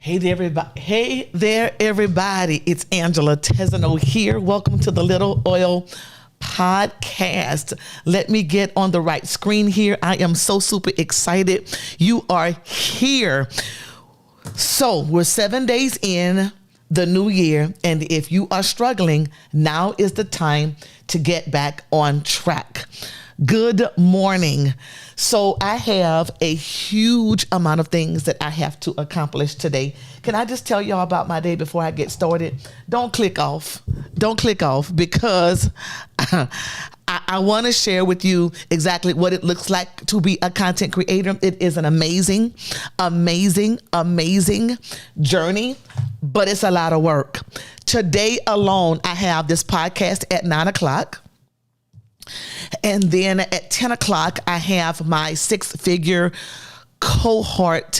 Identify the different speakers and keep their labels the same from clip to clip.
Speaker 1: Hey there, everybody. It's Angela Tesano here. Welcome to the Little Oil Podcast. Let me get on the right screen here. I am so super excited you are here. So we're 7 days in the new year, and if you are struggling, now is the time to get back on track. Good morning. So I have a huge amount of things that I have to accomplish today. Can I just tell y'all about my day before I get started? Don't click off. Don't click off because I want to share with you exactly what it looks like to be a content creator. It is an amazing journey, but it's a lot of work. Today alone, I have this podcast at 9:00. And then at 10 o'clock, I have my six-figure coach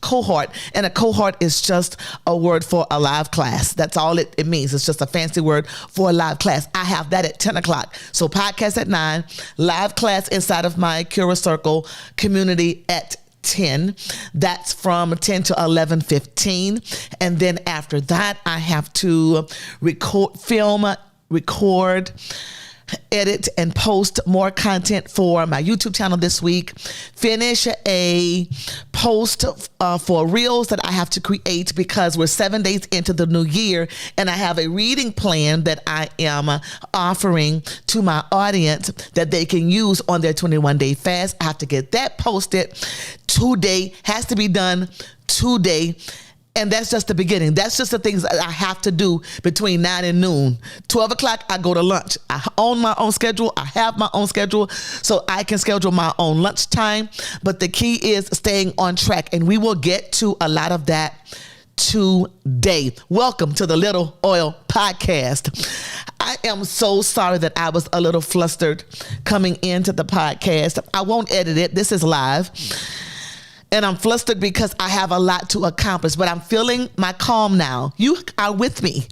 Speaker 1: cohort. And a cohort is just a word for a live class. That's all it means. It's just a fancy word for a live class. I have that at 10 o'clock. So podcast at 9, live class inside of my Cura Circle community at 10. That's from 10 to 11:15. And then after that, I have to record, edit, and post more content for my YouTube channel this week. Finish a post for reels that I have to create because we're 7 days into the new year, and I have a reading plan that I am offering to my audience that they can use on their 21-day fast. I have to get that posted today. Has to be done today. And that's just the beginning. That's just the things that I have to do between 9 and noon. 12 o'clock, I go to lunch. I own my own schedule. I have my own schedule, so I can schedule my own lunch time. But the key is staying on track, and we will get to a lot of that today. Welcome to the Little Oil Podcast. I am so sorry that I was a little flustered coming into the podcast. I won't edit it. This is live. And I'm flustered because I have a lot to accomplish, but I'm feeling my calm now. You are with me.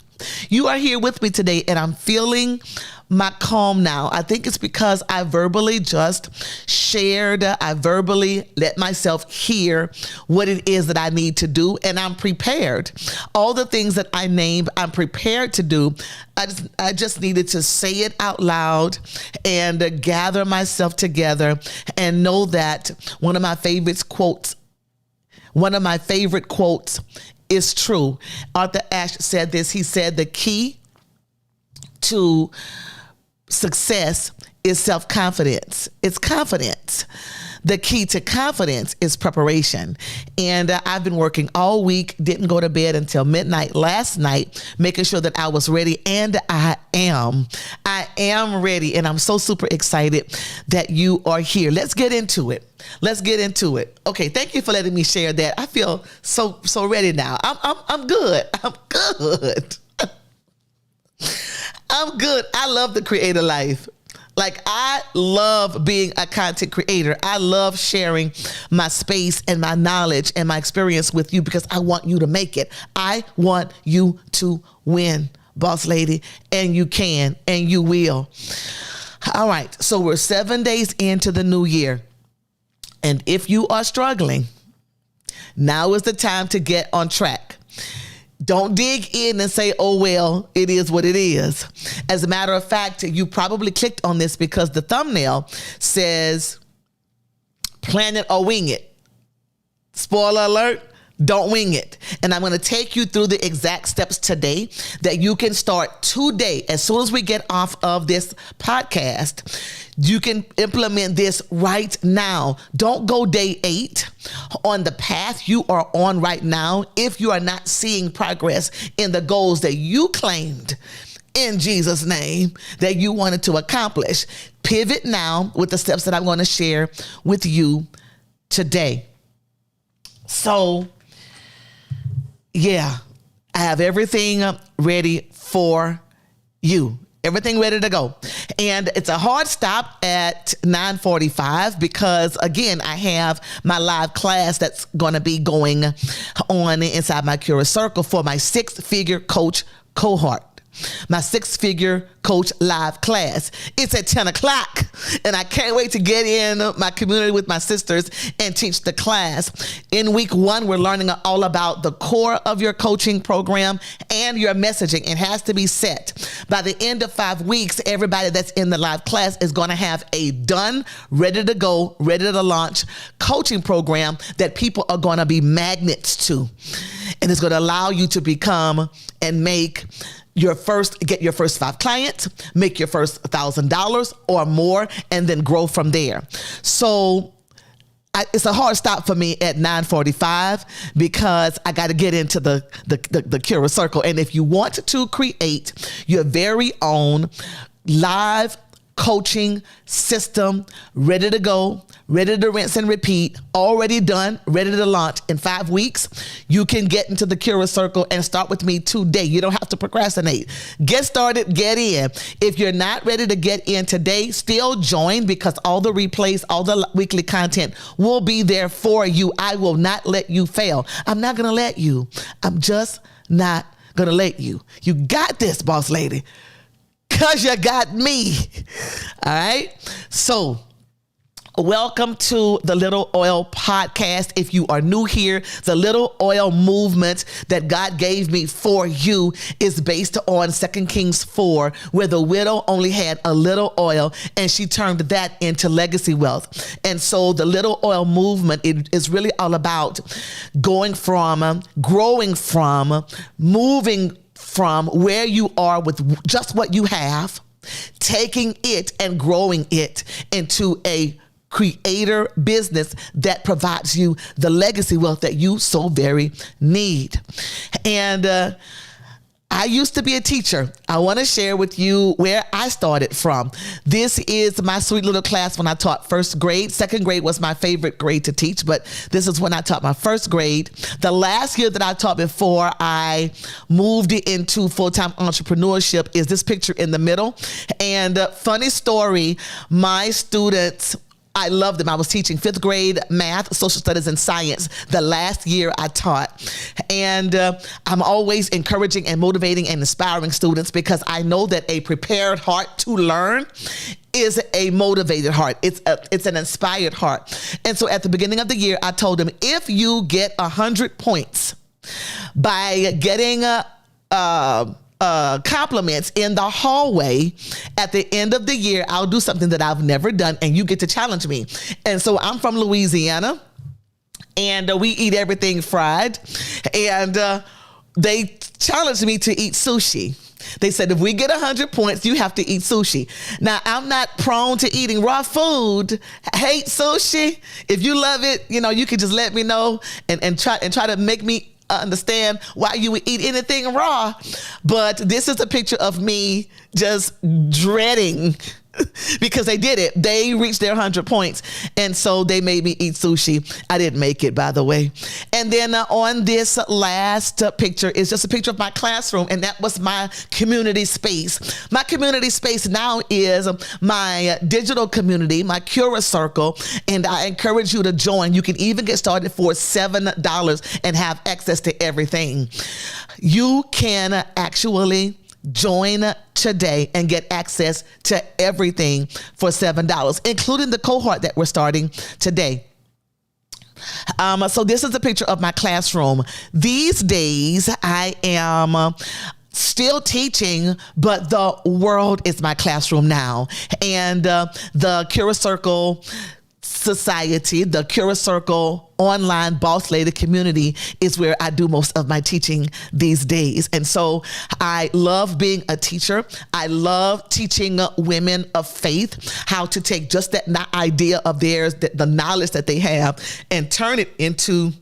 Speaker 1: You are here with me today, and I'm feeling my calm now. I think it's because I verbally just shared, I verbally let myself hear what it is that I need to do, and I'm prepared. All the things that I named, I'm prepared to do. I just needed to say it out loud and gather myself together and know that one of my favorite quotes is true. Arthur Ashe said this. He said, the key to success is self-confidence. It's confidence. The key to confidence is preparation. And I've been working all week, didn't go to bed until midnight last night, making sure that I was ready. And I am ready. And I'm so super excited that you are here. Let's get into it. Okay. Thank you for letting me share that. I feel so ready now. I'm good. I'm good. I love the creator life. Like, I love being a content creator. I love sharing my space and my knowledge and my experience with you because I want you to make it. I want you to win, boss lady, and you can, and you will. All right. So we're 7 days into the new year. And if you are struggling, now is the time to get on track. Don't dig in and say, oh, well, it is what it is. As a matter of fact, you probably clicked on this because the thumbnail says, plan it or wing it. Spoiler alert, don't wing it. And I'm going to take you through the exact steps today that you can start today. As soon as we get off of this podcast, you can implement this right now. Don't go day 8 on the path you are on right now if you are not seeing progress in the goals that you claimed in Jesus' name that you wanted to accomplish. Pivot now with the steps that I'm going to share with you today. So, yeah, I have everything ready for you. Everything ready to go. And it's a hard stop at 9:45 because, again, I have my live class that's going to be going on inside my Cura Circle for my six-figure coach cohort. my six-figure coach live class. It's at 10 o'clock, and I can't wait to get in my community with my sisters and teach the class. In week 1, we're learning all about the core of your coaching program and your messaging. It has to be set. By the end of 5 weeks, everybody that's in the live class is going to have a done, ready to go, ready to launch coaching program that people are going to be magnets to. And it's going to allow you to become and get your first 5 clients, make your first $1,000 or more, and then grow from there. So it's a hard stop for me at 9:45 because I got to get into the Kira Circle. And if you want to create your very own live coaching system, ready to go, ready to rinse and repeat, already done, ready to launch in 5 weeks, you can get into the Kira Circle and start with me today. You don't have to procrastinate. Get started, get in. If you're not ready to get in today, still join, because all the replays, all the weekly content will be there for you. I will not let you fail. I'm not going to let you. I'm just not going to let you. You got this, boss lady, because you got me. All right? So, welcome to the Little Oil Podcast. If you are new here, the Little Oil movement that God gave me for you is based on 2 Kings 4, where the widow only had a little oil and she turned that into legacy wealth. And so the Little Oil movement is really all about growing from, moving from where you are with just what you have, taking it and growing it into a creator business that provides you the legacy wealth that you so very need. And I used to be a teacher. I want to share with you where I started from. This is my sweet little class when I taught first grade. Second grade was my favorite grade to teach, but this is when I taught my first grade. The last year that I taught before I moved into full-time entrepreneurship is this picture in the middle. And funny story, my students, I loved them. I was teaching 5th grade math, social studies, and science the last year I taught. And I'm always encouraging and motivating and inspiring students, because I know that a prepared heart to learn is a motivated heart. It's an inspired heart. And so at the beginning of the year, I told them, if you get 100 points by getting compliments in the hallway, at the end of the year, I'll do something that I've never done, and you get to challenge me. And so I'm from Louisiana, and we eat everything fried, and they challenged me to eat sushi. They said, if we get 100 points, you have to eat sushi. Now, I'm not prone to eating raw food. I hate sushi. If you love it, you can just let me know and try to make me understand why you would eat anything raw. But this is a picture of me just dreading because they did it. They reached their 100 points. And so they made me eat sushi. I didn't make it, by the way. And then on this last picture is just a picture of my classroom. And that was my community space. My community space now is my digital community, my Kira Circle. And I encourage you to join. You can even get started for $7 and have access to everything. You can actually join today and get access to everything for $7, including the cohort that we're starting today. So this is a picture of my classroom. These days, I am still teaching, but the world is my classroom now. And the Kira Circle Society, the Kira Circle online boss lady community is where I do most of my teaching these days. And so I love being a teacher. I love teaching women of faith how to take just that idea of theirs, the knowledge that they have, and turn it into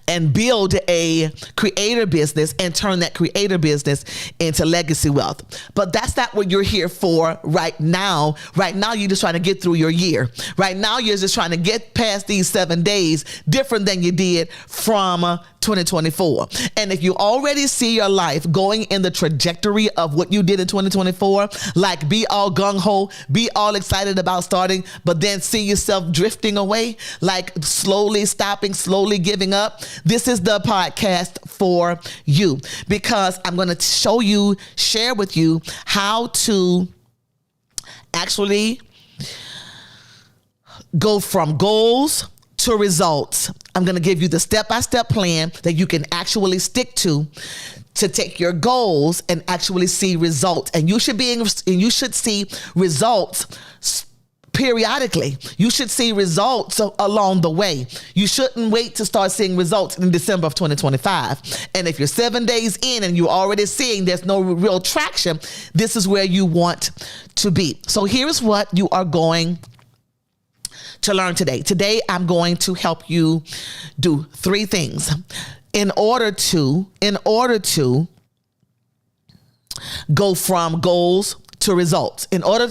Speaker 1: and build a creator business and turn that creator business into legacy wealth. But that's not what you're here for right now. Right now, you're just trying to get through your year. Right now, you're just trying to get past these 7 days different than you did from 2024. And if you already see your life going in the trajectory of what you did in 2024, like be all gung-ho, be all excited about starting, but then see yourself drifting away, like slowly stopping, slowly giving giving up, this is the podcast for you, because I'm going to share with you how to actually go from goals to results. I'm going to give you the step-by-step plan that you can actually stick to take your goals and actually see results. And you should see results periodically. You should see results along the way. You shouldn't wait to start seeing results in December of 2025. And if you're 7 days in and you're already seeing there's no real traction, this is where you want to be. So here's what you are going to learn today. Today, I'm going to help you do 3 things in order to go from goals to results. In order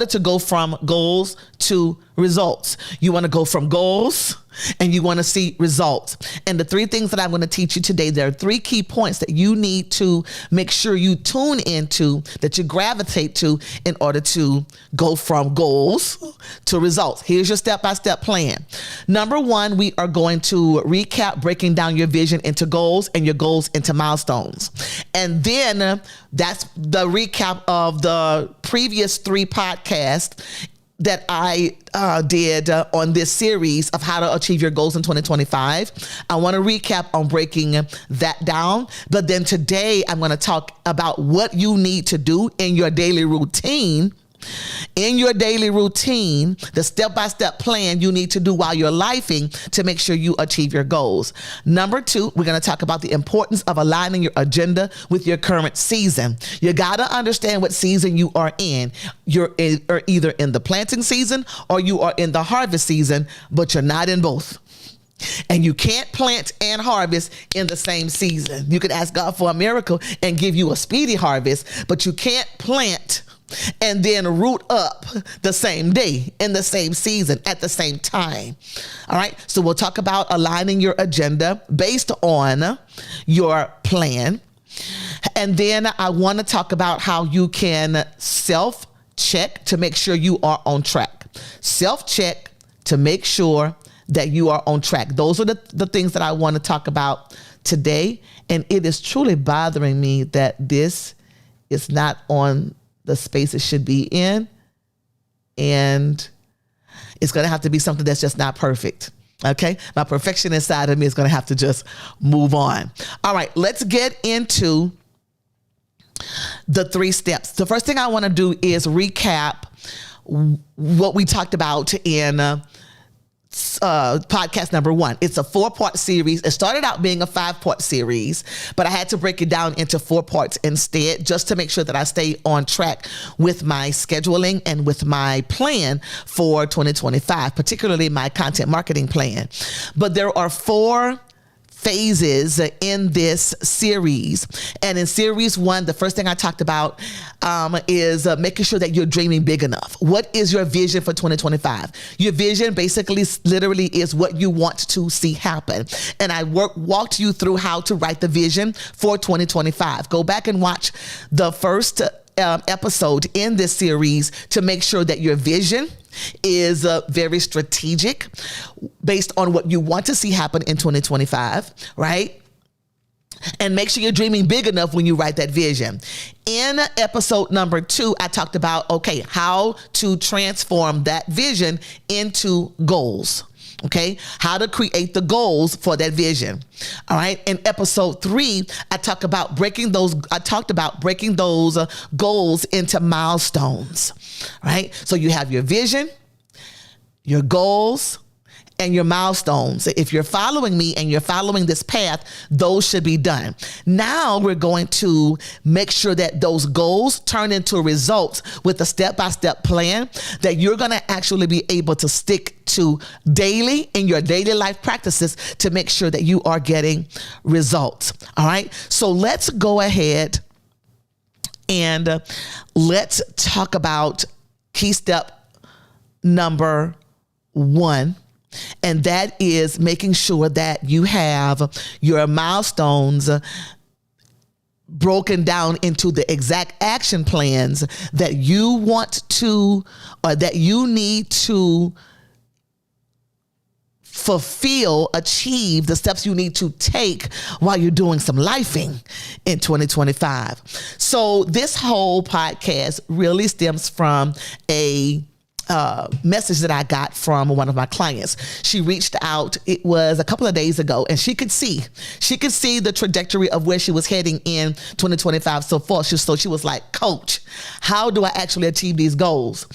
Speaker 1: to go from goals to results, you want to go from goals and you want to see results. And the 3 things that I'm going to teach you today, there are 3 key points that you need to make sure you tune into, that you gravitate to in order to go from goals to results. Here's your step-by-step plan. Number 1, we are going to recap breaking down your vision into goals and your goals into milestones. And then that's the recap of the previous 3 podcasts that I did on this series of how to achieve your goals in 2025. I want to recap on breaking that down. But then today I'm going to talk about what you need to do in your daily routine. The step-by-step plan you need to do while you're lifing to make sure you achieve your goals. Number 2, we're going to talk about the importance of aligning your agenda with your current season. You got to understand what season you are in. You're either in the planting season or you are in the harvest season, but you're not in both. And you can't plant and harvest in the same season. You could ask God for a miracle and give you a speedy harvest, but you can't plant and then root up the same day in the same season at the same time. All right. So we'll talk about aligning your agenda based on your plan. And then I want to talk about how you can self-check to make sure you are on track. Self-check to make sure that you are on track. Those are the things that I want to talk about today. And it is truly bothering me that this is not on the space it should be in. And it's going to have to be something that's just not perfect. Okay. My perfectionist side of me is going to have to just move on. All right. Let's get into the 3 steps. The first thing I want to do is recap what we talked about in podcast number 1. It's a 4-part series. It started out being a 5-part series, but I had to break it down into 4 parts instead, just to make sure that I stay on track with my scheduling and with my plan for 2025, particularly my content marketing plan. But there are 4 phases in this series. And in series 1, the first thing I talked about is making sure that you're dreaming big enough. What is your vision for 2025? Your vision basically literally is what you want to see happen. And I walked you through how to write the vision for 2025. Go back and watch the first episode in this series to make sure that your vision is very strategic based on what you want to see happen in 2025, right? And make sure you're dreaming big enough when you write that vision. In episode number 2, I talked about, how to transform that vision into goals. Okay, how to create the goals for that vision. All right. In episode 3, I talked about breaking those goals into milestones. Right. So you have your vision, your goals, and your milestones. If you're following me and you're following this path, those should be done. Now we're going to make sure that those goals turn into results with a step-by-step plan that you're going to actually be able to stick to daily in your daily life practices to make sure that you are getting results. All right. So let's go ahead and let's talk about key step number 1. And that is making sure that you have your milestones broken down into the exact action plans that you want to, or that you need to achieve the steps you need to take while you're doing some lifing in 2025. So this whole podcast really stems from a message that I got from one of my clients. She reached out, it was a couple of days ago, and she could see the trajectory of where she was heading in 2025 so far. So she was like, Coach, how do I actually achieve these goals?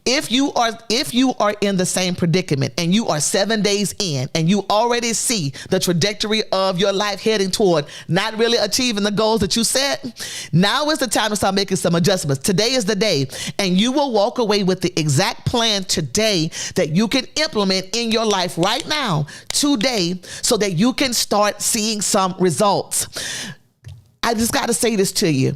Speaker 1: If you are in the same predicament and you are 7 days in and you already see the trajectory of your life heading toward not really achieving the goals that you set, now is the time to start making some adjustments. Today is the day, and you will walk away with the exact plan today that you can implement in your life right now, today, so that you can start seeing some results. I just got to say this to you.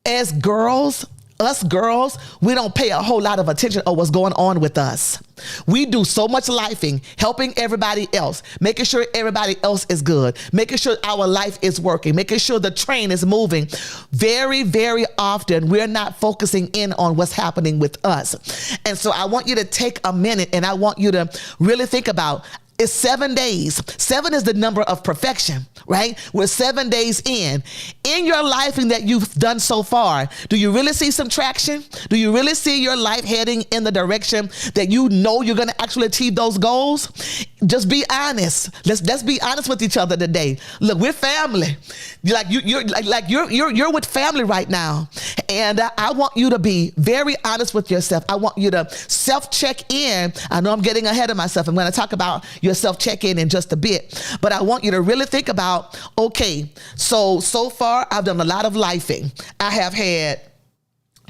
Speaker 1: As girls, us girls, we don't pay a whole lot of attention to what's going on with us. We do so much lifing, helping everybody else, making sure everybody else is good, making sure our life is working, making sure the train is moving. Very, very often, we're not focusing in on what's happening with us. And so I want you to take a minute and I want you to really think about, it's 7 days. 7 is the number of perfection, right? We're 7 days in your life and that you've done so far. Do you really see some traction? Do you really see your life heading in the direction that you know you're going to actually achieve those goals? Just be honest. Let's be honest with each other today. Look, we're family. You're with family right now, and I want you to be very honest with yourself. I want you to self-check in. I know I'm getting ahead of myself. I'm going to talk about your self-check-in in just a bit, but I want you to really think about, okay, so far I've done a lot of lifing. I have had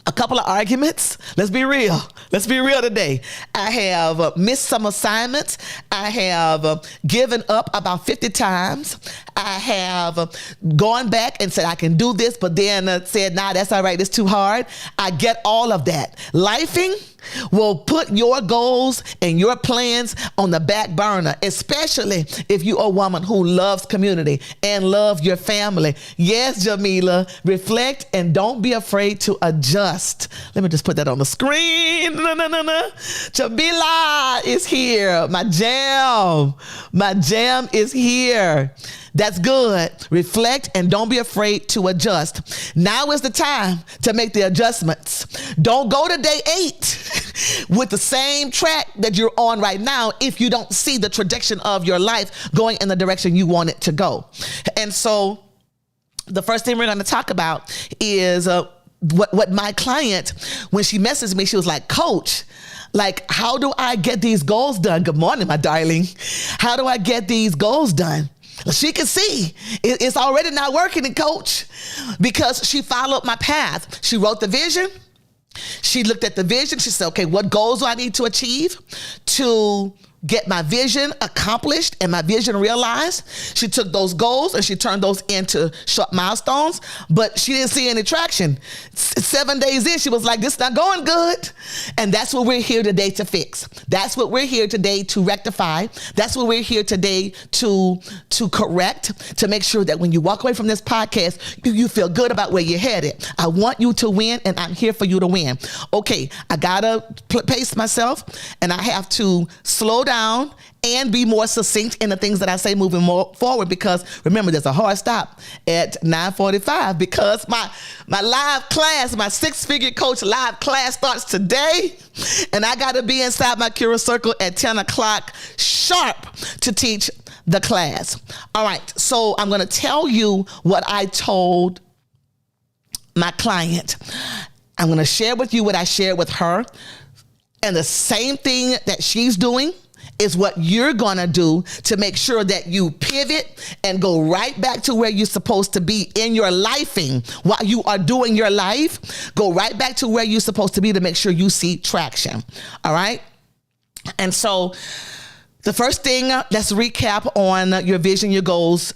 Speaker 1: a couple of arguments. Let's be real. Let's be real today. I have missed some assignments. I have given up about 50 times. I have gone back and said, I can do this, but then said, nah, that's all right. It's too hard. I get all of that. Lifing will put your goals and your plans on the back burner, especially if you're a woman who loves community and love your family. Yes, Jamila, reflect and don't be afraid to adjust. Let me just put that on the screen. Jamila is here. My jam is here. That's good. Reflect and don't be afraid to adjust. Now is the time to make the adjustments. Don't go to day 8 with the same track that you're on right now if you don't see the trajectory of your life going in the direction you want it to go. And so the first thing we're going to talk about is what my client, when she messaged me, she was like, Coach, like, how do I get these goals done? Good morning, my darling. How do I get these goals done? She can see it's already not working, Coach, because she followed my path. She wrote the vision. She looked at the vision. She said, okay, what goals do I need to achieve to get my vision accomplished and my vision realized? She took those goals and she turned those into short milestones, but she didn't see any traction. 7 days in, she was like, this is not going good. And that's what we're here today to fix. That's what we're here today to rectify. That's what we're here today to correct, to make sure that when you walk away from this podcast, you feel good about where you're headed. I want you to win, and I'm here for you to win. Okay, I gotta pace myself, and I have to slow down and be more succinct in the things that I say moving more forward, because remember, there's a hard stop at 9:45 because my live class, my 6-figure coach live class starts today, and I got to be inside my Cura Circle at 10 o'clock sharp to teach the class. All right, so I'm going to tell you what I told my client. I'm going to share with you what I shared with her, and the same thing that she's doing is what you're going to do to make sure that you pivot and go right back to where you're supposed to be in your lifing. While you are doing your life, go right back to where you're supposed to be to make sure you see traction. All right? And so the first thing, let's recap on your vision, your goals,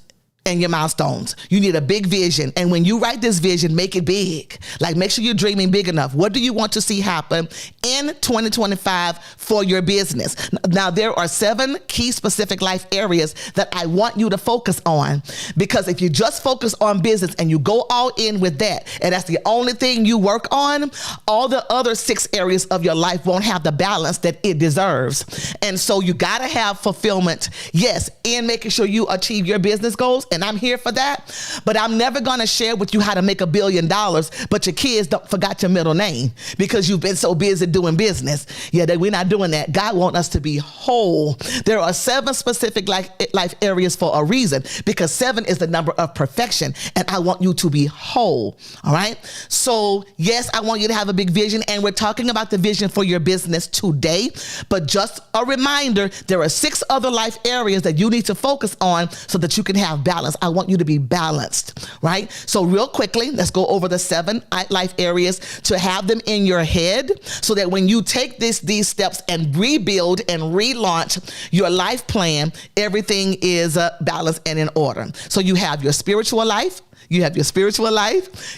Speaker 1: and your milestones. You need a big vision. And when you write this vision, make it big. Like, make sure you're dreaming big enough. What do you want to see happen in 2025 for your business? Now, there are 7 key specific life areas that I want you to focus on, because if you just focus on business and you go all in with that, and that's the only thing you work on, all the other 6 areas of your life won't have the balance that it deserves. And so you got to have fulfillment, yes, in making sure you achieve your business goals. And I'm here for that. But I'm never going to share with you how to make $1 billion, but your kids forgot your middle name because you've been so busy doing business. Yeah, we're not doing that. God wants us to be whole. There are 7 specific life areas for a reason, because 7 is the number of perfection, and I want you to be whole. All right. So yes, I want you to have a big vision, and we're talking about the vision for your business today. But just a reminder, there are 6 other life areas that you need to focus on so that you can have balance. I want you to be balanced, right? So real quickly, let's go over the 7 life areas to have them in your head, so that when you take these steps and rebuild and relaunch your life plan, everything is balanced and in order. So you have your spiritual life,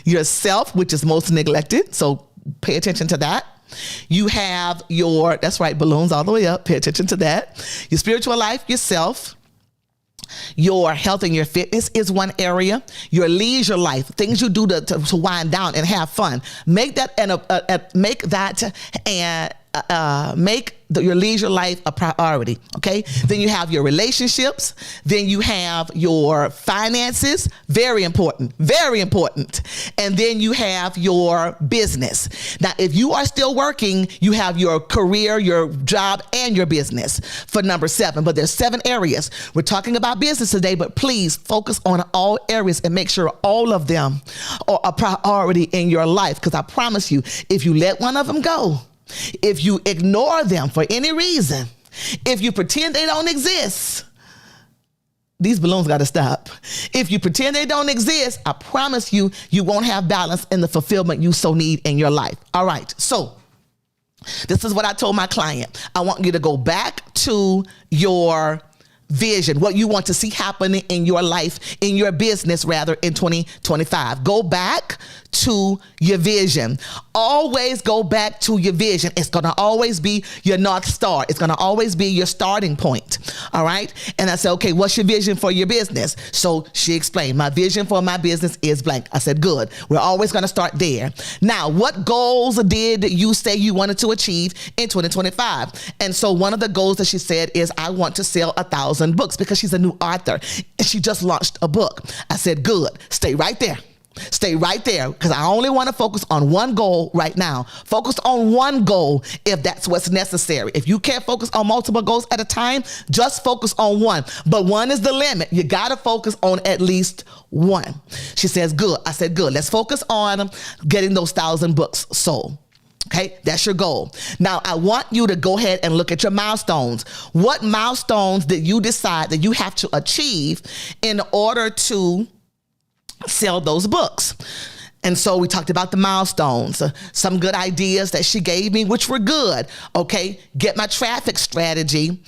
Speaker 1: yourself, which is most neglected. So pay attention to that. You have your, that's right, balloons all the way up. Pay attention to that. Your spiritual life, yourself. Your health and your fitness is one area. Your leisure life, things you do to wind down and have fun. Make your leisure life a priority. Okay. Then you have your relationships. Then you have your finances. Very important. And then you have your business. Now, if you are still working, you have your career, your job, and your business for number 7. But there's 7 areas. We're talking about business today, but please focus on all areas and make sure all of them are a priority in your life. Because I promise you, if you let one of them go, if you ignore them for any reason, if you pretend they don't exist, these balloons got to stop. If you pretend they don't exist, I promise you, you won't have balance in the fulfillment you so need in your life. All right. So this is what I told my client. I want you to go back to your vision, what you want to see happening in your life, in your business rather, in 2025. Go back to your vision. Always go back to your vision. It's going to always be your North Star. It's going to always be your starting point. All right. And I said, okay, what's your vision for your business? So she explained, my vision for my business is blank. I said, good. We're always going to start there. Now, what goals did you say you wanted to achieve in 2025? And so one of the goals that she said is, I want to sell 1,000 books, because she's a new author and she just launched a book. I said, good. Stay right there. Stay right there, because I only want to focus on one goal right now. Focus on one goal if that's what's necessary. If you can't focus on multiple goals at a time, just focus on one. But one is the limit. You got to focus on at least one. She says, good. I said, good. Let's focus on getting those 1,000 books sold. Okay, that's your goal. Now, I want you to go ahead and look at your milestones. What milestones did you decide that you have to achieve in order to sell those books? And so we talked about the milestones, some good ideas that she gave me, which were good. Okay, get my traffic strategy.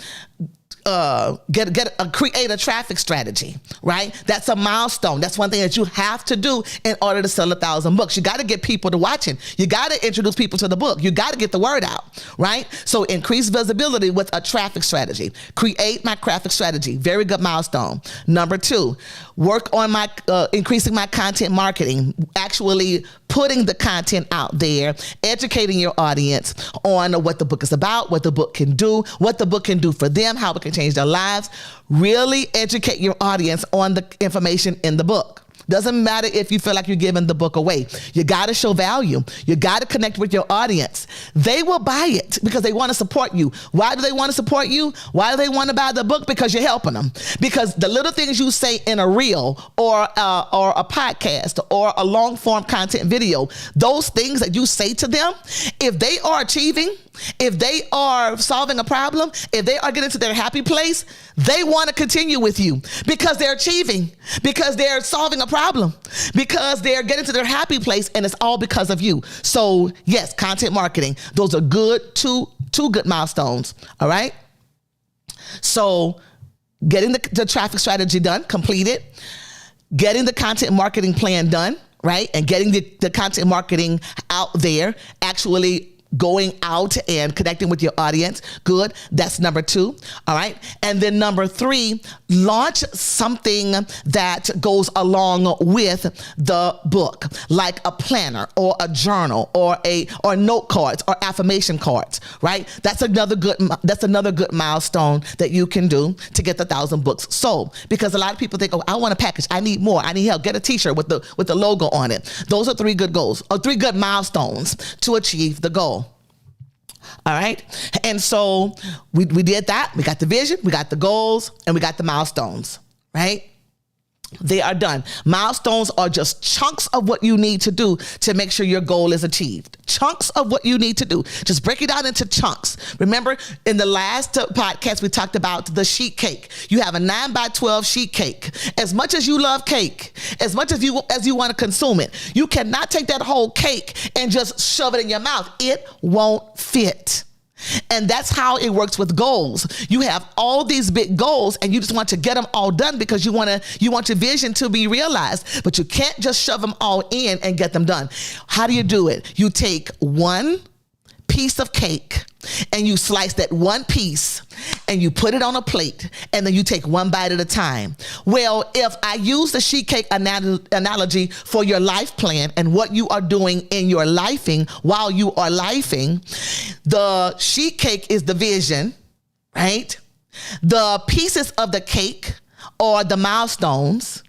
Speaker 1: Create a traffic strategy, right? That's a milestone. That's one thing that you have to do in order to sell 1,000 books. You got to get people to watching. You got to introduce people to the book. You got to get the word out, right? So increase visibility with a traffic strategy. Create my traffic strategy. Very good milestone. Number 2, work on my increasing my content marketing, actually putting the content out there, educating your audience on what the book is about, what the book can do, what the book can do for them, how it can change their lives. Really educate your audience on the information in the book. Doesn't matter if you feel like you're giving the book away. You got to show value. You got to connect with your audience. They will buy it because they want to support you. Why do they want to support you? Why do they want to buy the book? Because you're helping them. Because the little things you say in a reel or a podcast or a long form content video, those things that you say to them, if they are achieving, if they are solving a problem, if they are getting to their happy place, they want to continue with you because they're achieving, because they're solving a problem, because they're getting to their happy place, and it's all because of you. So yes, content marketing, those are good, two good milestones. All right. So getting the traffic strategy done, completed. getting the content marketing plan done, right? And getting the content marketing out there, actually going out and connecting with your audience. Good. That's number 2. All right. And then number 3, launch something that goes along with the book, like a planner or a journal or note cards or affirmation cards, right? That's another good milestone that you can do to get the 1,000 books sold, because a lot of people think, oh, I want a package. I need more. I need help. Get a t-shirt with the logo on it. Those are 3 good goals, or 3 good milestones to achieve the goal. All right. And so we did that. We got the vision, we got the goals, and we got the milestones, right? They are done. Milestones are just chunks of what you need to do to make sure your goal is achieved. Chunks of what you need to do. Just break it down into chunks. Remember, in the last podcast, we talked about the sheet cake. You have a 9x12 sheet cake. As much as you love cake, as much as you want to consume it, you cannot take that whole cake and just shove it in your mouth. It won't fit. And that's how it works with goals. You have all these big goals and you just want to get them all done because you want your vision to be realized, but you can't just shove them all in and get them done. How do you do it? You take one piece of cake and you slice that one piece and you put it on a plate, and then you take one bite at a time. Well, if I use the sheet cake analogy for your life plan and what you are doing in your lifing while you are lifing, the sheet cake is the vision, right? The pieces of the cake are the milestones.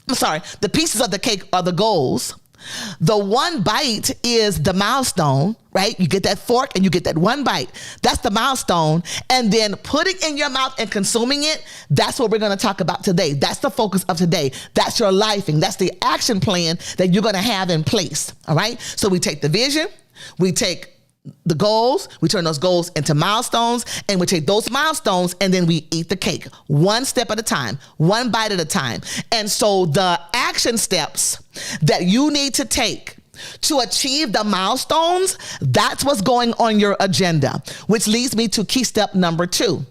Speaker 1: The pieces of the cake are the goals. The one bite is the milestone, right? You get that fork and you get that one bite. That's the milestone. And then putting in your mouth and consuming it, that's what we're going to talk about today. That's the focus of today. That's your lifing. That's the action plan that you're going to have in place. All right. So we take the vision, we take the goals, we turn those goals into milestones, and we take those milestones and then we eat the cake one step at a time, one bite at a time. And so the action steps that you need to take to achieve the milestones, that's what's going on your agenda, which leads me to key step number 2.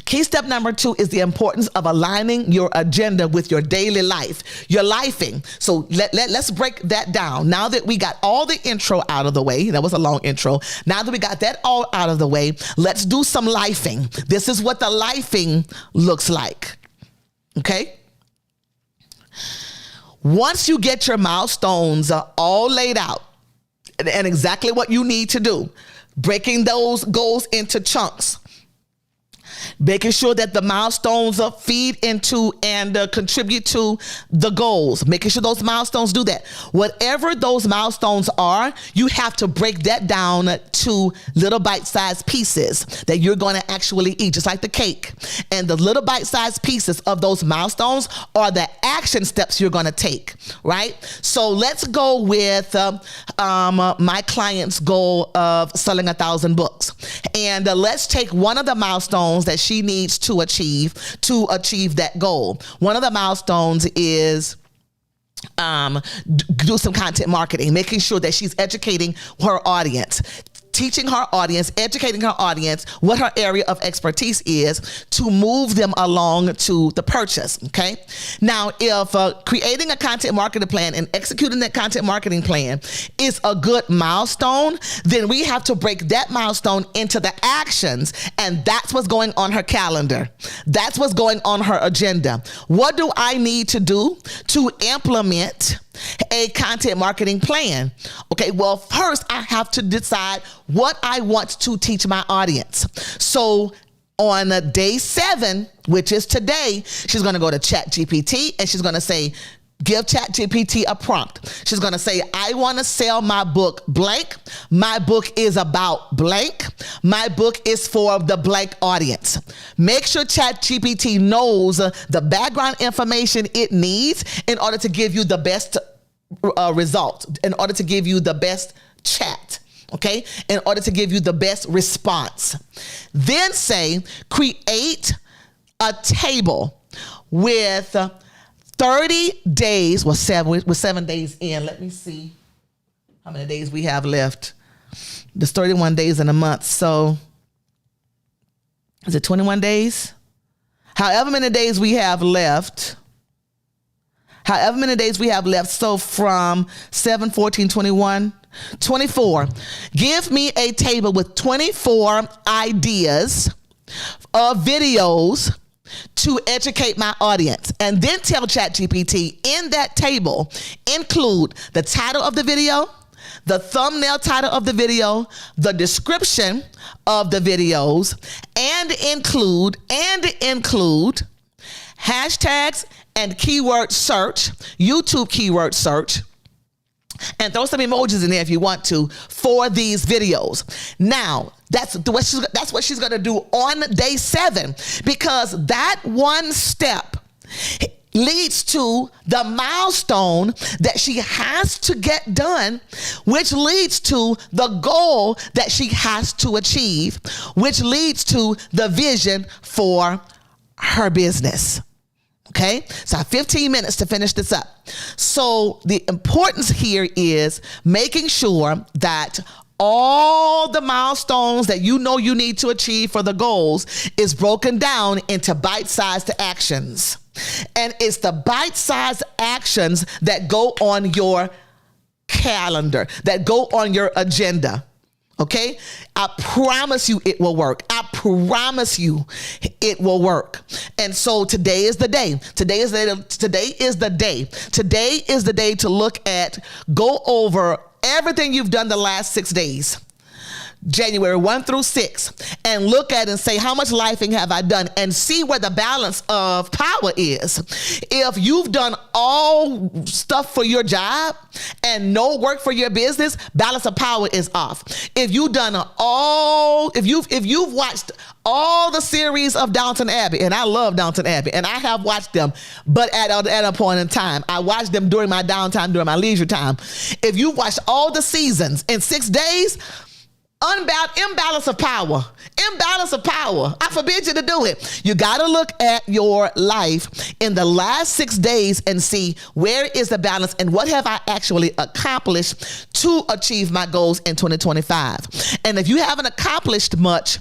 Speaker 1: Key step number 2 is the importance of aligning your agenda with your daily life, your lifing. So let's break that down. Now that we got all the intro out of the way, that was a long intro. Now that we got that all out of the way, let's do some lifing. This is what the lifing looks like. Okay? Once you get your milestones all laid out and exactly what you need to do, breaking those goals into chunks, making sure that the milestones feed into and contribute to the goals, making sure those milestones do that. Whatever those milestones are, you have to break that down to little bite-sized pieces that you're going to actually eat, just like the cake. And the little bite-sized pieces of those milestones are the action steps you're going to take, right? So let's go with my client's goal of selling 1,000 books. And let's take one of the milestones that she needs to achieve that goal. One of the milestones is do some content marketing, making sure that she's educating her audience, teaching her audience, educating her audience what her area of expertise is to move them along to the purchase. Okay. Now, if creating a content marketing plan and executing that content marketing plan is a good milestone, then we have to break that milestone into the actions. And that's what's going on her calendar. That's what's going on her agenda. What do I need to do to implement a content marketing plan? Okay, well, first I have to decide what I want to teach my audience. So on day 7, which is today, she's going to go to ChatGPT and she's going to say, give ChatGPT a prompt. She's going to say, I want to sell my book blank. My book is about blank. My book is for the blank audience. Make sure ChatGPT knows the background information it needs in order to give you the best result, in order to give you the best chat. Okay, in order to give you the best response. Then say, create a table with 30 days, with 7 days in. Let me see how many days we have left. There's 31 days in a month. So is it 21 days? However many days we have left. however many days we have left. So from 7, 14, 21, 24. Give me a table with 24 ideas of videos to educate my audience. And then tell ChatGPT, in that table, include the title of the video, the thumbnail title of the video, the description of the videos, and include hashtags and keyword search, YouTube keyword search, and throw some emojis in there if you want to for these videos. Now, that's what she's going to do on day 7, because that one step leads to the milestone that she has to get done, which leads to the goal that she has to achieve, which leads to the vision for her business. Okay, so I have 15 minutes to finish this up. So the importance here is making sure that all the milestones that you know you need to achieve for the goals is broken down into bite-sized actions. And it's the bite-sized actions that go on your calendar, that go on your agenda. Okay, I promise you it will work. I promise you it will work. And so today is the day. Today is the day to look at, go over everything you've done the last 6 days. January 1 through 6, and look at and say, how much lifing have I done, and see where the balance of power is. If you've done all stuff for your job and no work for your business, balance of power is off. If you've watched all the series of Downton Abbey, and I love Downton Abbey, and I have watched them, but at a point in time, I watched them during my downtime, during my leisure time. If you watched all the seasons in 6 days, imbalance of power. I forbid you to do it. You got to look at your life in the last 6 days and see where is the balance and what have I actually accomplished to achieve my goals in 2025. And if you haven't accomplished much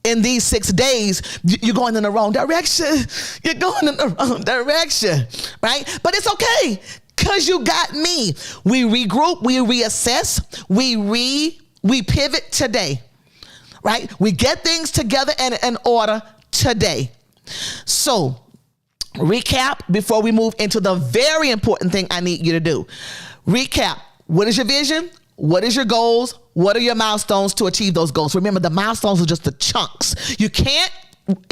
Speaker 1: in these 6 days, you're going in the wrong direction. You're going in the wrong direction, right? But it's okay, because you got me. We regroup, we reassess, we pivot today, right? We get things together and in order today. So, recap before we move into the very important thing I need you to do. Recap. What is your vision? What is your goals? What are your milestones to achieve those goals? Remember, the milestones are just the chunks. You can't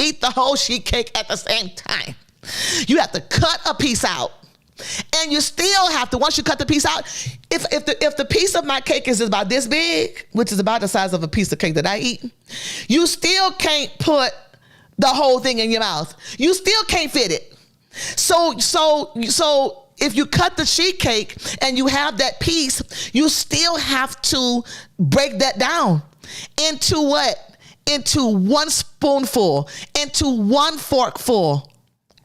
Speaker 1: eat the whole sheet cake at the same time. You have to cut a piece out. And you still have to, once you cut the piece out, if the piece of my cake is about this big, which is about the size of a piece of cake that I eat, you still can't put the whole thing in your mouth. You still can't fit it. So if you cut the sheet cake and you have that piece, you still have to break that down into what? Into one spoonful, into one forkful.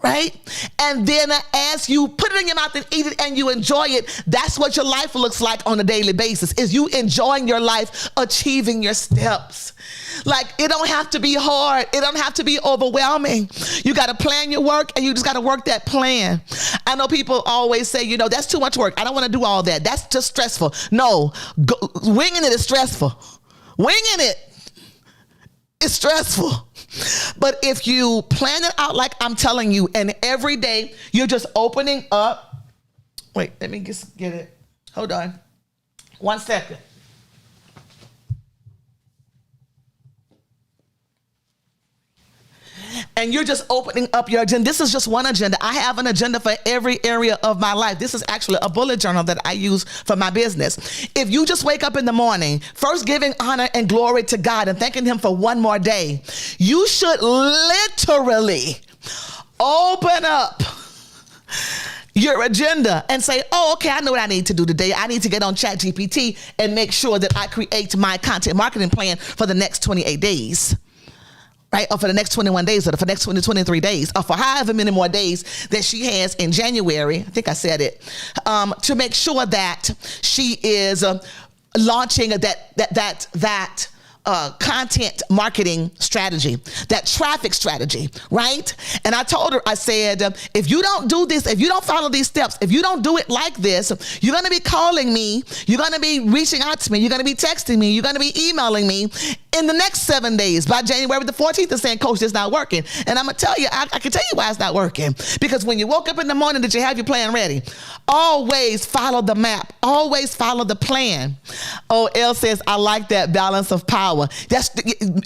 Speaker 1: Right? And then as you put it in your mouth and eat it and you enjoy it, that's what your life looks like on a daily basis, is you enjoying your life, achieving your steps. Like, it don't have to be hard. It don't have to be overwhelming. You got to plan your work, and you just got to work that plan. I know people always say, that's too much work. I don't want to do all that. That's just stressful. No, winging it is stressful. Winging it is stressful. But if you plan it out like I'm telling you, and every day you're just opening up. Wait, let me just get it. Hold on. 1 second. And you're just opening up your agenda. This is just one agenda. I have an agenda for every area of my life. This is actually a bullet journal that I use for my business. If you just wake up in the morning, first giving honor and glory to God and thanking Him for one more day, you should literally open up your agenda and say, oh, okay, I know what I need to do today. I need to get on ChatGPT and make sure that I create my content marketing plan for the next 28 days. Right? Or for the next 21 days, or for the next 23 days, or for however many more days that she has in January. I think I said it. To make sure that she is launching that content marketing strategy, that traffic strategy, right? And I told her, I said, if you don't do this, if you don't follow these steps, if you don't do it like this, you're going to be calling me, you're going to be reaching out to me, you're going to be texting me, you're going to be emailing me in the next 7 days by January the 14th and saying, Coach, it's not working. And I'm going to tell you, I can tell you why it's not working. Because when you woke up in the morning, did you have your plan ready? Always follow the map. Always follow the plan. Oh, L says, I like that balance of power. That's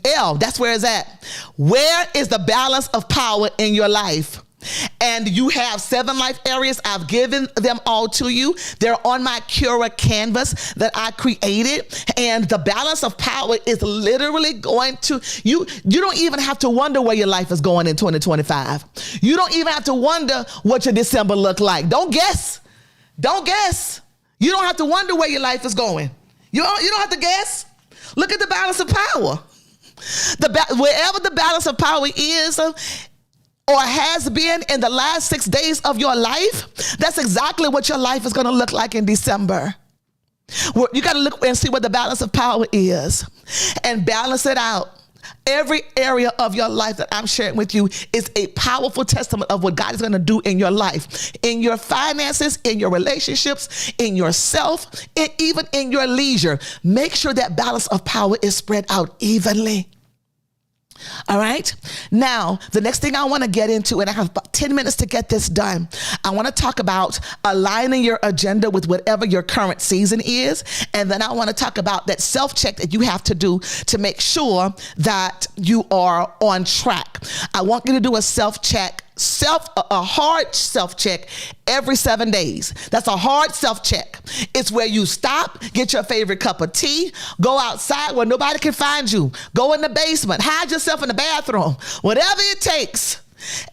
Speaker 1: L, that's where it's at. Where is the balance of power in your life? And you have 7 life areas. I've given them all to you. They're on my Cura canvas that I created. And the balance of power is literally going to, you don't even have to wonder where your life is going in 2025. You don't even have to wonder what your December look like. Don't guess. Don't guess. You don't have to wonder where your life is going. You don't have to guess. Look at the balance of power. Wherever the balance of power is, or has been in the last 6 days of your life, that's exactly what your life is going to look like in December. You got to look and see what the balance of power is and balance it out. Every area of your life that I'm sharing with you is a powerful testament of what God is going to do in your life, in your finances, in your relationships, in yourself, and even in your leisure. Make sure that balance of power is spread out evenly. All right. Now, the next thing I want to get into, and I have about 10 minutes to get this done. I want to talk about aligning your agenda with whatever your current season is. And then I want to talk about that self-check that you have to do to make sure that you are on track. I want you to do a self-check, a hard self-check every 7 days. That's a hard self-check. It's where you stop, get your favorite cup of tea, go outside where nobody can find you, go in the basement, hide yourself in the bathroom, whatever it takes,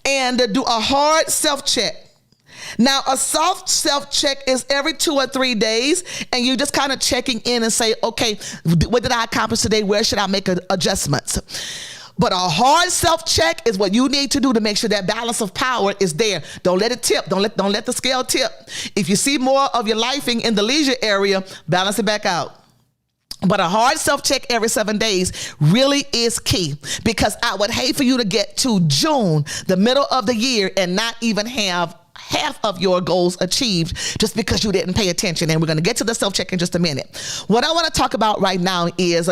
Speaker 1: and do a hard self-check. Now, a soft self-check is every 2 or 3 days, and you just kind of checking in and say, okay, what did I accomplish today? Where should I make adjustments? But a hard self-check is what you need to do to make sure that balance of power is there. Don't let it tip. Don't let the scale tip. If you see more of your lifing in the leisure area, balance it back out. But a hard self-check every 7 days really is key, because I would hate for you to get to June, the middle of the year, and not even have half of your goals achieved just because you didn't pay attention. And we're going to get to the self-check in just a minute. What I want to talk about right now is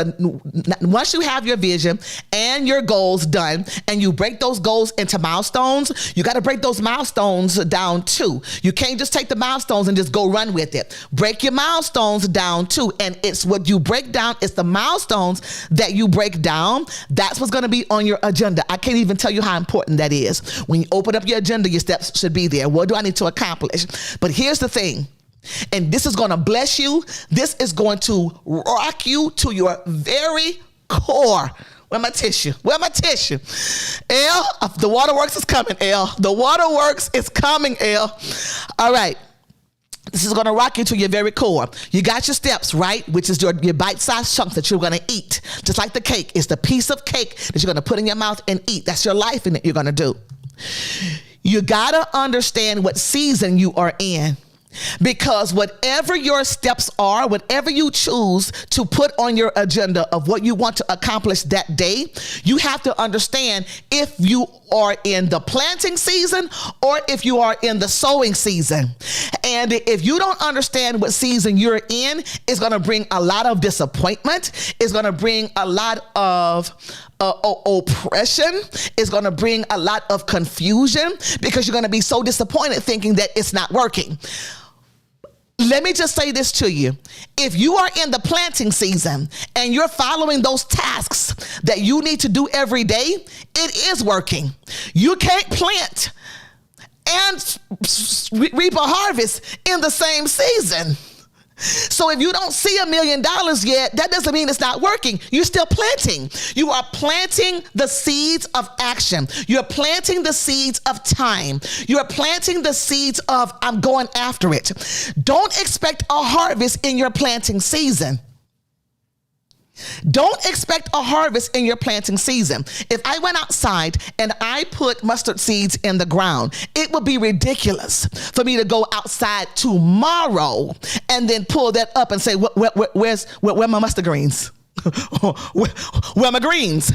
Speaker 1: once you have your vision and your goals done and you break those goals into milestones, you got to break those milestones down too. You can't just take the milestones and just go run with it. Break your milestones down too. And it's what you break down. It's the milestones that you break down. That's what's going to be on your agenda. I can't even tell you how important that is. When you open up your agenda, your steps should be there. What do I need to accomplish? But here's the thing, and this is going to bless you. This is going to rock you to your very core. Where my tissue? Where my tissue? L, the waterworks is coming, L. The waterworks is coming, L. All right. This is going to rock you to your very core. You got your steps, right? Which is your bite-sized chunks that you're going to eat. Just like the cake. It's the piece of cake that you're going to put in your mouth and eat. That's your life in it you're going to do. You got to understand what season you are in, because whatever your steps are, whatever you choose to put on your agenda of what you want to accomplish that day, you have to understand if you are in the planting season or if you are in the sowing season. And if you don't understand what season you're in, it's going to bring a lot of disappointment. It's going to bring a lot of oppression. Is going to bring a lot of confusion, because you're going to be so disappointed thinking that it's not working. Let me just say this to you. If you are in the planting season and you're following those tasks that you need to do every day, it is working. You can't plant and reap a harvest in the same season. So if you don't see $1 million yet, that doesn't mean it's not working. You're still planting. You are planting the seeds of action. You're planting the seeds of time. You're planting the seeds of I'm going after it. Don't expect a harvest in your planting season. Don't expect a harvest in your planting season. If I went outside and I put mustard seeds in the ground, it would be ridiculous for me to go outside tomorrow and then pull that up and say, where my mustard greens? Where are my greens?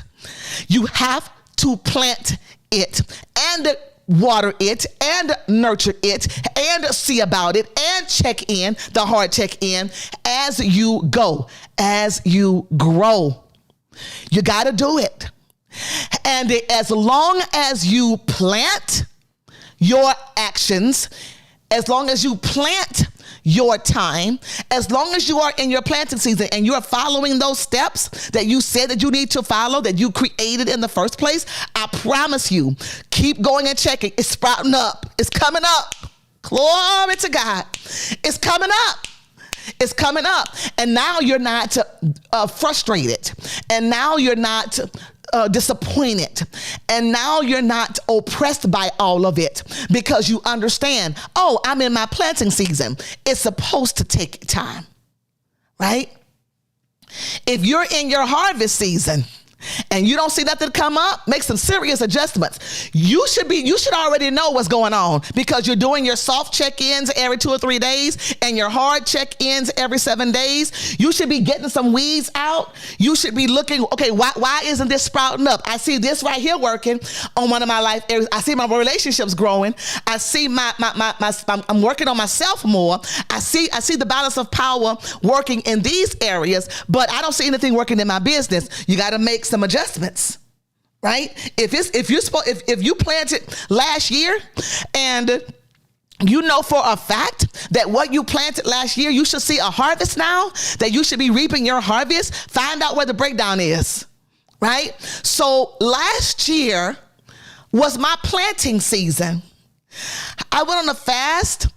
Speaker 1: You have to plant it and water it and nurture it and see about it and check in, the hard check in as you go, as you grow. You got to do it. And as long as you plant your actions, as long as you plant your time, as long as you are in your planting season and you are following those steps that you said that you need to follow, that you created in the first place, I promise you, keep going and checking. It's sprouting up. It's coming up. Glory to God. It's coming up. It's coming up. And now you're not frustrated. And now you're not disappointed. And now you're not oppressed by all of it because you understand, oh, I'm in my planting season. It's supposed to take time, right? If you're in your harvest season and you don't see nothing come up, make some serious adjustments. You should already know what's going on because you're doing your soft check-ins every 2 or 3 days and your hard check-ins every 7 days. You should be getting some weeds out. You should be looking, okay, why isn't this sprouting up? I see this right here working on one of my life areas. I see my relationships growing. I see I'm working on myself more. I see the balance of power working in these areas, but I don't see anything working in my business. You got to make some adjustments, right? If you planted last year and you know for a fact that what you planted last year, you should see a harvest now, that you should be reaping your harvest, find out where the breakdown is, right? So last year was my planting season. I went on a fast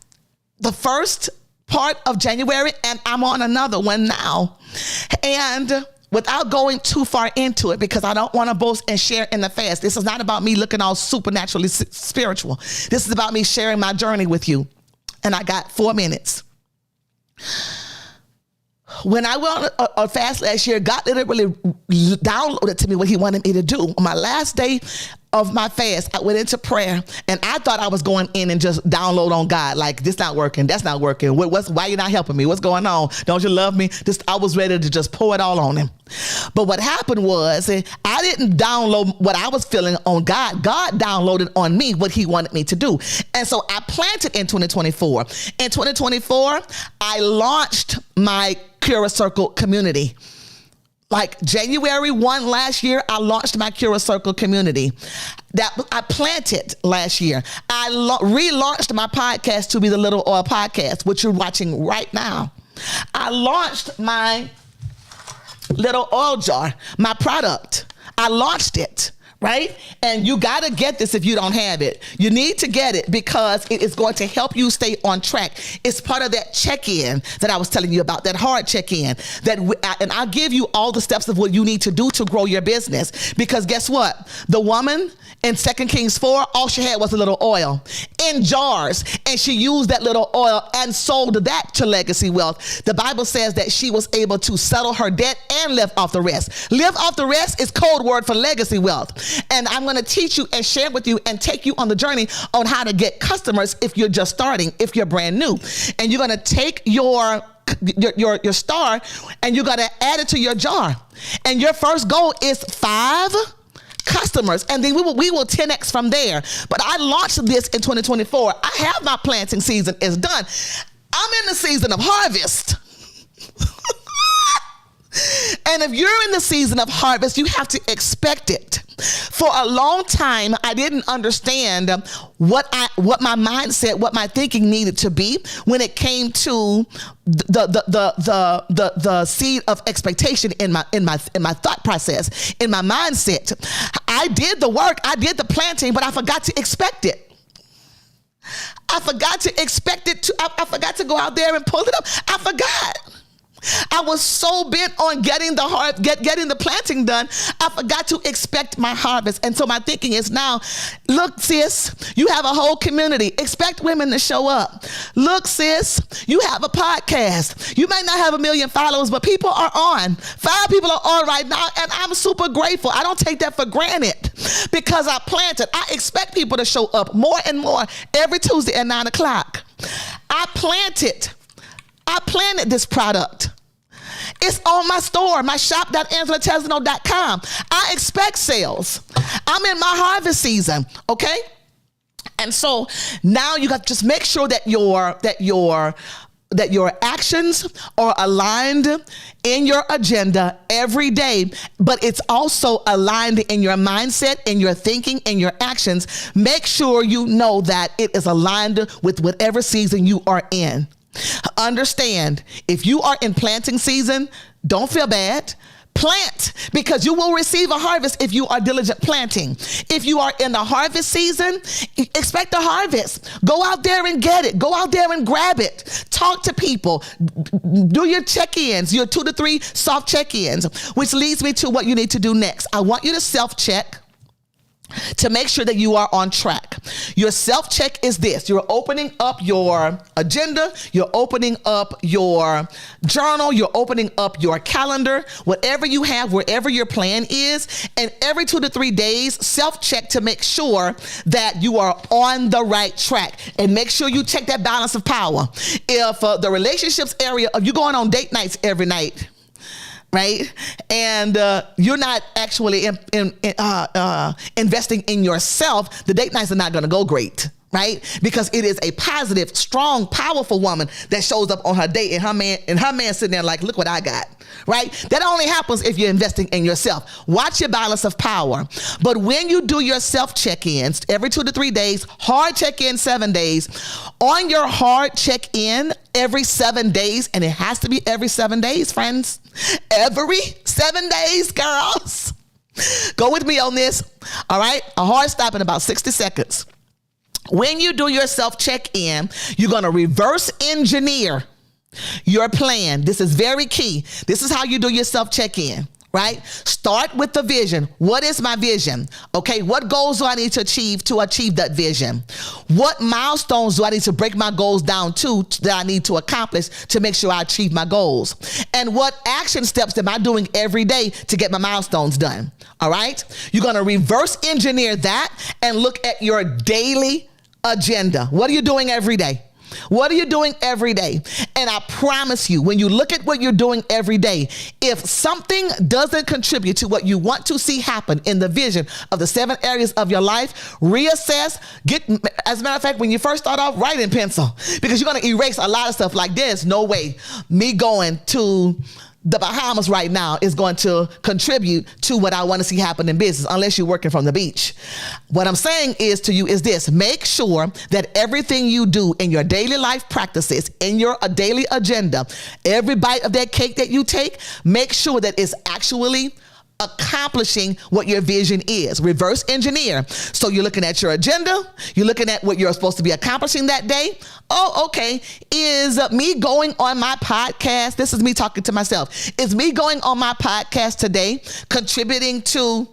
Speaker 1: the first part of January and I'm on another one now. And without going too far into it, because I don't want to boast and share in the fast. This is not about me looking all supernaturally spiritual. This is about me sharing my journey with you. And I got 4 minutes. When I went on a fast last year, God literally downloaded to me what he wanted me to do. On my last day of my fast, I went into prayer and I thought I was going in and just download on God. Like, this not working. That's not working. Why you not helping me? What's going on? Don't you love me? I was ready to just pour it all on him. But what happened was I didn't download what I was feeling on God. God downloaded on me what he wanted me to do. And so I planted in 2024. In 2024, I launched my Cura Circle community. Like January 1 last year, I launched my Cura Circle community that I planted last year. I relaunched my podcast to be the Little Oil Podcast, which you're watching right now. I launched my little oil jar, my product. I launched it. Right? And you got to get this if you don't have it. You need to get it because it is going to help you stay on track. It's part of that check-in that I was telling you about, that hard check-in. And I'll give you all the steps of what you need to do to grow your business. Because guess what? The woman in 2 Kings 4, all she had was a little oil in jars. And she used that little oil and sold that to Legacy Wealth. The Bible says that she was able to settle her debt and live off the rest. Live off the rest is code word for Legacy Wealth. And I'm going to teach you and share with you and take you on the journey on how to get customers if you're just starting, if you're brand new. And you're going to take your star and you're going to add it to your jar. And your first goal is 5 customers, and then we will 10x from there. But I launched this in 2024. I have my planting season is done. I'm in the season of harvest. And if you're in the season of harvest, you have to expect it. For a long time, I didn't understand what my mindset, what my thinking needed to be when it came to the seed of expectation in my thought process, in my mindset. I did the work, I did the planting, but I forgot to expect it. I forgot to expect it to. I forgot to go out there and pull it up. I forgot. I was so bent on getting the planting done, I forgot to expect my harvest. And so my thinking is now, look, sis, you have a whole community. Expect women to show up. Look, sis, you have a podcast. You might not have 1 million followers, but people are on. 5 people are on right now, and I'm super grateful. I don't take that for granted because I planted. I expect people to show up more and more every Tuesday at 9 o'clock. I planted this product. It's on my store, my shop.angelatesno.com. I expect sales. I'm in my harvest season, okay? And so now you got to just make sure that your actions are aligned in your agenda every day, but it's also aligned in your mindset, in your thinking, in your actions. Make sure you know that it is aligned with whatever season you are in. Understand, if you are in planting season, don't feel bad. Plant, because you will receive a harvest if you are diligent planting. If you are in the harvest season, expect a harvest. Go out there and get it. Go out there and grab it. Talk to people. Do your check-ins, your 2 to 3 soft check-ins, which leads me to what you need to do next. I want you to self-check to make sure that you are on track. Your self-check is this. You're opening up your agenda. You're opening up your journal. You're opening up your calendar, whatever you have, wherever your plan is. And every 2 to 3 days, self-check to make sure that you are on the right track. And make sure you check that balance of power. If the relationships area, if you're going on date nights every night, right? And you're not actually investing in yourself, the date nights are not going to go great, right? Because it is a positive, strong, powerful woman that shows up on her date, and her man sitting there like, look what I got, right? That only happens if you're investing in yourself. Watch your balance of power. But when you do your self check-ins every 2 to 3 days, hard check-in 7 days, on your hard check-in every 7 days, and it has to be every 7 days, friends. Every 7 days, girls. Go with me on this. All right. A hard stop in about 60 seconds. When you do your self check-in, you're going to reverse engineer your plan. This is very key. This is how you do your self check-in. Right? Start with the vision. What is my vision? Okay, what goals do I need to achieve that vision? What milestones do I need to break my goals down to that I need to accomplish to make sure I achieve my goals? And what action steps am I doing every day to get my milestones done? All right? You're going to reverse engineer that and look at your daily agenda. What are you doing every day? What are you doing every day? And I promise you, when you look at what you're doing every day, if something doesn't contribute to what you want to see happen in the vision of the 7 areas of your life, reassess, as a matter of fact, when you first start off, write in pencil, because you're going to erase a lot of stuff. Like, there's no way me going to the Bahamas right now is going to contribute to what I want to see happen in business, unless you're working from the beach. What I'm saying is to you is this: make sure that everything you do in your daily life practices, in your daily agenda, every bite of that cake that you take, make sure that it's actually accomplishing what your vision is. Reverse engineer. So you're looking at your agenda, you're looking at what you're supposed to be accomplishing that day. Oh, okay. Is me going on my podcast, this is me talking to myself, is me going on my podcast today contributing to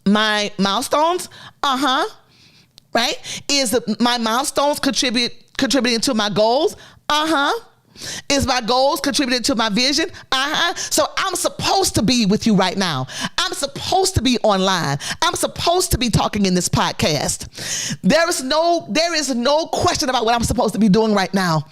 Speaker 1: my milestones? Right? Is my milestones contributing to my goals? Is my goals contributing to my vision? So I'm supposed to be with you right now. I'm supposed to be online. I'm supposed to be talking in this podcast. There is no question about what I'm supposed to be doing right now.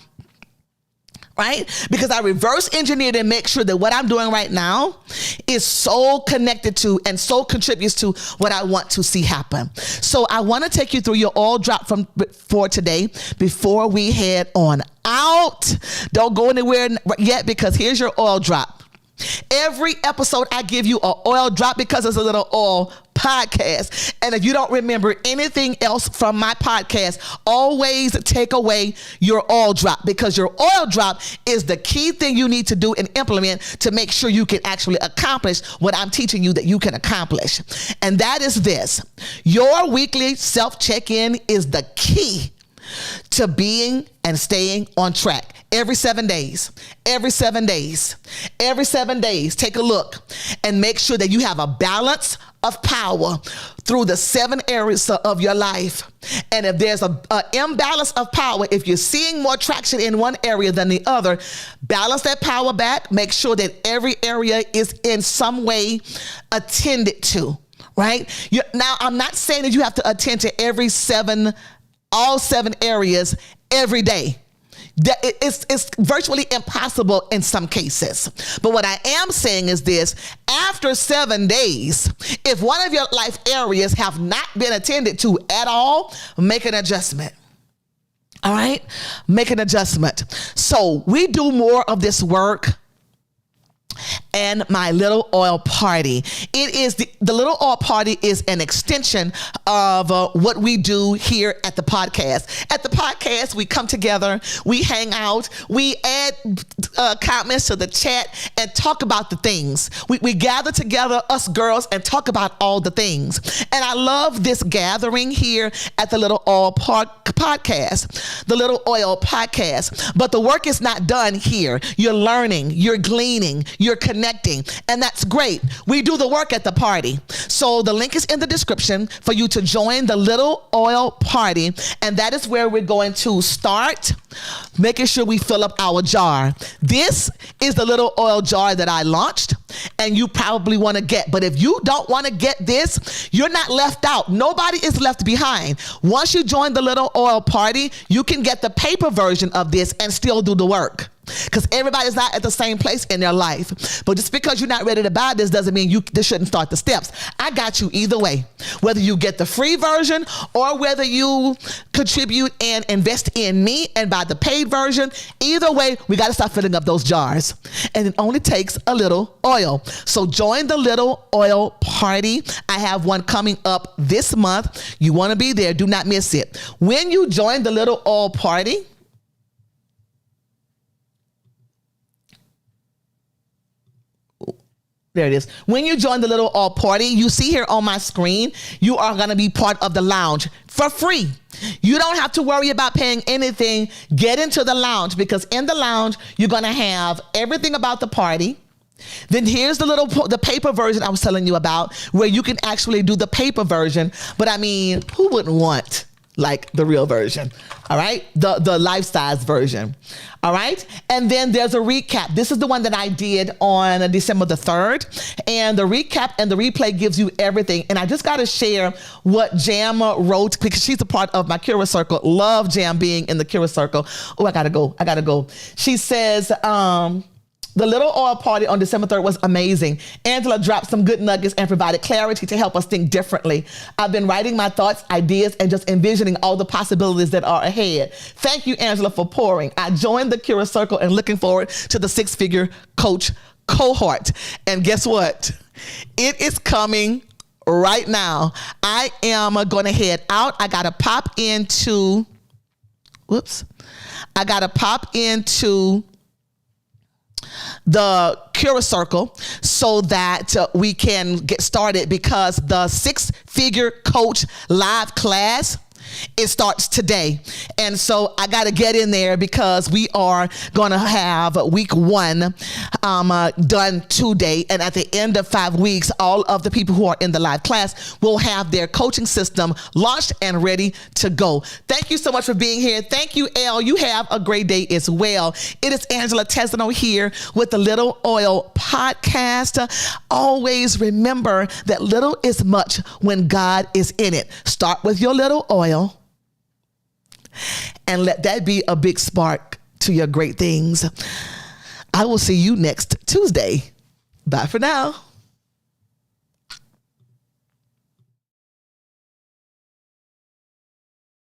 Speaker 1: Right? Because I reverse engineered and make sure that what I'm doing right now is so connected to and so contributes to what I want to see happen. So I want to take you through your oil drop for today before we head on out. Don't go anywhere yet, because here's your oil drop. Every episode I give you an oil drop because it's a little oil podcast. And if you don't remember anything else from my podcast, always take away your oil drop, because your oil drop is the key thing you need to do and implement to make sure you can actually accomplish what I'm teaching you that you can accomplish. And that is this: your weekly self check-in is the key to being and staying on track. Every 7 days, take a look and make sure that you have a balance of power through the 7 areas of your life. And if there's an imbalance of power, if you're seeing more traction in one area than the other, balance that power back. Make sure that every area is in some way attended to, right? Now, I'm not saying that you have to attend to all 7 areas every day. It's virtually impossible in some cases. But what I am saying is this: after 7 days, if one of your life areas have not been attended to at all, make an adjustment. All right? Make an adjustment. So we do more of this work and my little oil party. It is the little oil party is an extension of what we do here at the podcast. At the podcast, we come together, we hang out, we add comments to the chat and talk about the things. We gather together, us girls, and talk about all the things. And I love this gathering here at the Little Oil Podcast, the Little Oil Podcast. But the work is not done here. You're learning, you're gleaning, you're connecting, and that's great. We do the work at the party. So the link is in the description for you to join the Little Oil Party, and that is where we're going to start making sure we fill up our jar. This is the little oil jar that I launched, and you probably want to get. But if you don't want to get this, you're not left out. Nobody is left behind. Once you join the Little Oil Party, you can get the paper version of this and still do the work. Because everybody's not at the same place in their life. But just because you're not ready to buy this doesn't mean you shouldn't start the steps. I got you either way. Whether you get the free version or whether you contribute and invest in me and buy the paid version, either way, we got to start filling up those jars. And it only takes a little oil. So join the Little Oil Party. I have one coming up this month. You want to be there. Do not miss it. When you join the Little Oil Party, there it is. When you join the Little Oil Party, you see here on my screen, you are going to be part of the lounge for free. You don't have to worry about paying anything. Get into the lounge, because in the lounge, you're going to have everything about the party. Then here's the paper version I was telling you about, where you can actually do the paper version. But I mean, who wouldn't want like the real version? All right, the life-size version. All right, and then there's a recap. This is the one that I did on December the 3rd, and the recap and the replay gives you everything. And I just got to share what Jam wrote, because she's a part of my Cura Circle. Love Jam being in the Cura Circle. Oh, I gotta go. She says, the Little Oil Party on December 3rd was amazing. Angela dropped some good nuggets and provided clarity to help us think differently. I've been writing my thoughts, ideas, and just envisioning all the possibilities that are ahead. Thank you, Angela, for pouring. I joined the Cura Circle and looking forward to the 6-figure coach cohort. And guess what? It is coming right now. I am going to head out. I got to pop into the Cura Circle so that we can get started, because the 6-figure coach live class, it starts today. And so I got to get in there, because we are going to have week 1 done today. And at the end of 5 weeks, all of the people who are in the live class will have their coaching system launched and ready to go. Thank you so much for being here. Thank you, Elle. You have a great day as well. It is Angela Tesano here with the Little Oil Podcast. Always remember that little is much when God is in it. Start with your little oil, and let that be a big spark to your great things. I will see you next Tuesday. Bye for now.